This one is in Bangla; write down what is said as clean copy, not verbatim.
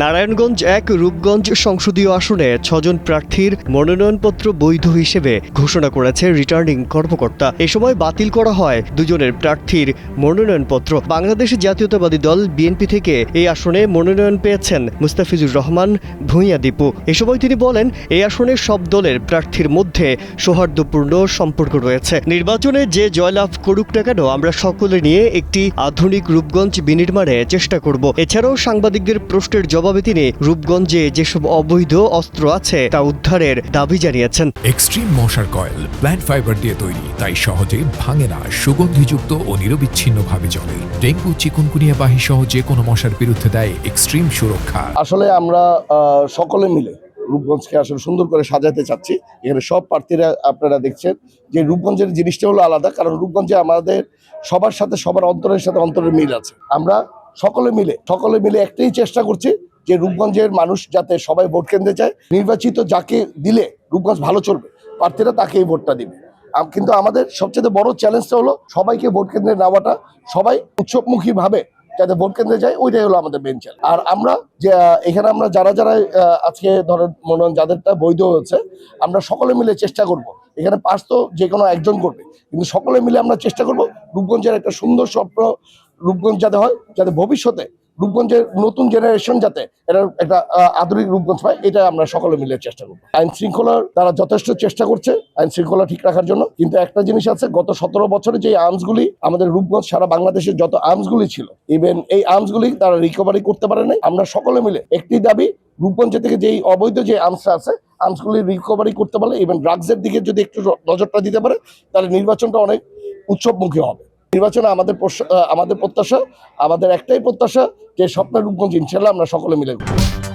নারায়ণগঞ্জ এক রূপগঞ্জ সংসদীয় আসনে ৬ জন প্রার্থীর মনোনয়নপত্র বৈধ হিসেবে ঘোষণা করেছে রিটার্নিং কর্মকর্তা। এ সময় বাতিল করা হয় ২ জনের প্রার্থীর মনোনয়নপত্র। বাংলাদেশ জাতীয়তাবাদী দল বিএনপি থেকে এই আসনে মনোনয়ন পেয়েছেন মুস্তাফিজুর রহমান ভূঁইয়া দীপু। এ সময় তিনি বলেন, এই আসনে সব দলের প্রার্থীর মধ্যে সৌহার্দ্যপূর্ণ সম্পর্ক রয়েছে। নির্বাচনে যে জয়লাভ করুক না কেন, আমরা সকলে নিয়ে একটি আধুনিক রূপগঞ্জ বিনির্মাণে চেষ্টা করব। এছাড়াও সাংবাদিকদের প্রশ্নের জবাবে তিনি রূপগঞ্জে যেসব অবৈধ অস্ত্র আছে তা উদ্ধারের দাবি জানিয়েছেন। এক্সট্রিম মশার কয়েল প্ল্যান্ট ফাইবার দিয়ে তৈরি, তাই সহজে ভাঙে না, সুগন্ধিযুক্ত ও নিরবিচ্ছিন্নভাবে চলে। ডেঙ্গু, চিকুনগুনিয়া বাহি সহ যে কোনো মশার বিরুদ্ধে দেয় এক্সট্রিম সুরক্ষা। আসলে আমরা সকলে মিলে রূপগঞ্জকে আসলে সুন্দর করে সাজাতে চাচ্ছি। এখানে সব প্রার্থীরা আপনারা দেখছেন যে রূপগঞ্জের জিনিসটা হলো আলাদা, কারণ রূপগঞ্জে আমাদের সবার সাথে সবার অন্তরের সাথে অন্তরের মিল আছে। আমরা সকলে মিলে একটাই চেষ্টা করছি যে রূপগঞ্জের মানুষ যাতে সবাই ভোট কেন্দ্রে যায়, নির্বাচিত যাকে দিলে রূপগঞ্জ ভালো চলবে প্রার্থীরা তাকেই ভোটটা দিবে। কিন্তু আমাদের সবচেয়ে বড় চ্যালেঞ্জটা হলো সবাইকে ভোট কেন্দ্রে নেওয়াটা, সবাই উৎসবমুখী ভাবে যাতে ভোট কেন্দ্রে যায়, ওইটাই হলো আমাদের মেন চ্যালেঞ্জ। আর আমরা যে এখানে আমরা যারা আজকে ধরেন মনোনয়ন যাদেরটা বৈধ হয়েছে, আমরা সকলে মিলে চেষ্টা করব। এখানে পাস তো যে কোনো একজন করবে, কিন্তু সকলে মিলে আমরা চেষ্টা করব রূপগঞ্জের একটা সুন্দর স্বপ্ন রূপগঞ্জ যাতে হয়, যাতে ভবিষ্যতে রূপগঞ্জের নতুন জেনারেশন যাতে এটা একটা আধুনিক রূপগঞ্জ পায়, এটা আমরা সকলে মিলে চেষ্টা করবো। আইন শৃঙ্খলার তারা যথেষ্ট চেষ্টা করছে আইন শৃঙ্খলা ঠিক রাখার জন্য, কিন্তু একটা জিনিস আছে, গত ১৭ বছরে যে আর্মসগুলি আমাদের রূপগঞ্জ সারা বাংলাদেশের যত আর্মসগুলি ছিল, ইভেন এই আর্মসগুলি তারা রিকভারি করতে পারে নাই। আমরা সকলে মিলে একটি দাবি, রূপগঞ্জ থেকে যেই অবৈধ যে আর্মসটা আছে আর্মসগুলি রিকভারি করতে পারলে, ইভেন ড্রাগসের দিকে যদি একটু নজরটা দিতে পারে, তাহলে নির্বাচনটা অনেক উৎসবমুখী হবে। নির্বাচনে আমাদের প্রত্যাশা, আমাদের একটাই প্রত্যাশা যে স্বপ্নের রূপগঞ্জ ইনশাল্লাহ আমরা সকলে মিলে করব।